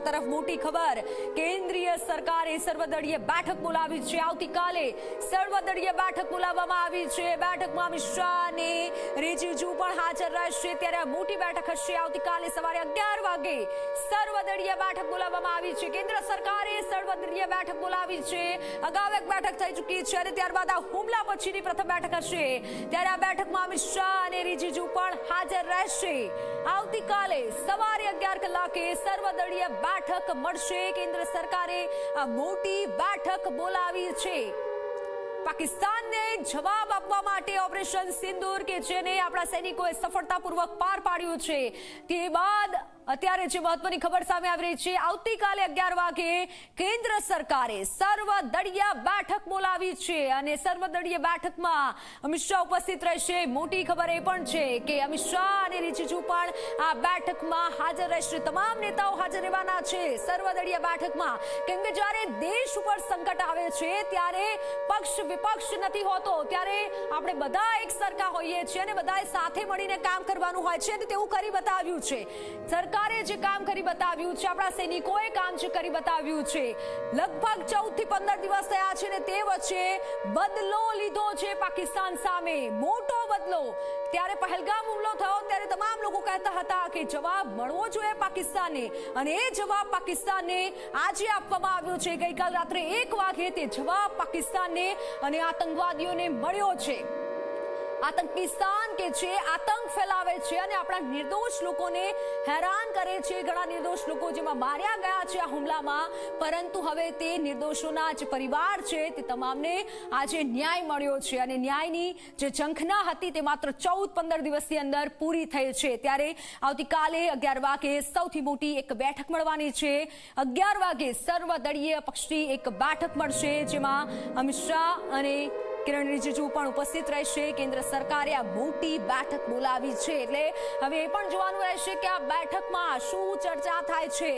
આ તરફ મોટી ખબર, કેન્દ્રીય સરકારે સર્વદળીય બેઠક બોલાવી છે. આવતીકાલે સર્વદળીય બેઠક બોલાવવામાં આવી છે. બેઠકમાં અમિત શાહ અને રિજિજુ પણ હાજર રહેશે. ત્યારે આ મોટી બેઠક હશે. આવતીકાલે સવારે 11 વાગે સર્વદળીય બેઠક બોલાવવામાં આવી છે. કેન્દ્ર સરકારે સર્વદળીય બેઠક બોલાવી છે. અગાઉ એક બેઠક થઈ ચૂકી છે અને ત્યારબાદ આ હુમલા પછીની પ્રથમ બેઠક હશે. ત્યારે આ બેઠકમાં અમિત શાહ અને રિજિજુ પણ હાજર રહેશે. આવતીકાલે સવારે 11 કલાકે સર્વદળીય બેઠક મળશે. કેન્દ્ર સરકારે આ મોટી બેઠક બોલાવી છે. પાકિસ્તાનને જવાબ આપવા માટે ઓપરેશન સિંદૂર કે જેને આપણા સૈનિકોએ સફળતાપૂર્વક પાર પાડ્યું છે, તે બાદ અત્યારે જે મહત્વની ખબર સામે આવી રહી છે, આવતીકાલે 11 વાગે કેન્દ્ર સરકારે સર્વદળીય બેઠક બોલાવી છે અને સર્વદળીય બેઠકમાં અમિત શાહ ઉપસ્થિત રહેશે. મોટી ખબર એ પણ છે કે અમિત શાહ અને રિજિજુ પણ આ બેઠકમાં હાજર રહેશે. તમામ નેતાઓ હાજર રહેવાના છે સર્વદળીય બેઠકમાં. કેમ કે જ્યારે દેશ ઉપર સંકટ આવે છે ત્યારે પક્ષ વિપક્ષ નથી હોતો, ત્યારે આપણે બધા એક સરખા હોઈએ છીએ અને બધાએ સાથે મળીને કામ કરવાનું હોય છે. તેવું કરી બતાવ્યું છે સરકારે. જે કામ કરી બતાવ્યું છે, આપણા સૈનિકોએ કામ જે કરી બતાવ્યું છે. લગભગ 14 થી 15 દિવસ થયા છે અને તે વચ્ચે બદલો લીધો છે પાકિસ્તાન સામે, મોટો બદલો. ત્યારે પહેલગામ હુમલો થયો ત્યારે તમામ લોકો કહેતા હતા કે જવાબ મળવો જોઈએ પાકિસ્તાનને, અને એ જવાબ પાકિસ્તાનને આજે આપવામાં આવ્યો છે. ગઈકાલ રાત્રે 1 વાગે તે જવાબ પાકિસ્તાનને અને આતંકવાદીઓને મળ્યો છે. આતંકિસ્તાન કે જે આતંક ફેલાવે છે અને આપણા નિર્દોષ લોકોને હેરાન કરે છે. ઘણા નિર્દોષ લોકો જેમાં માર્યા ગયા છે આ હુમલામાં, પરંતુ હવે તે નિર્દોષોના જે પરિવાર છે તે તમામને આજે ન્યાય મળ્યો છે અને ન્યાયની જે ઝંખના હતી તે માત્ર 14-15 દિવસની અંદર પૂરી થઈ છે. ત્યારે આવતીકાલે 11 વાગે સૌથી મોટી એક બેઠક મળવાની છે. 11 વાગે સર્વદળીય પક્ષની એક બેઠક મળશે, જેમાં અમિત શાહ અને કિરણ રિજિજુ પણ ઉપસ્થિત રહેશે. કેન્દ્ર સરકારે આ મોટી બેઠક બોલાવી છે એટલે હવે એ પણ જોવાનું રહેશે કે આ બેઠકમાં શું ચર્ચા થાય છે.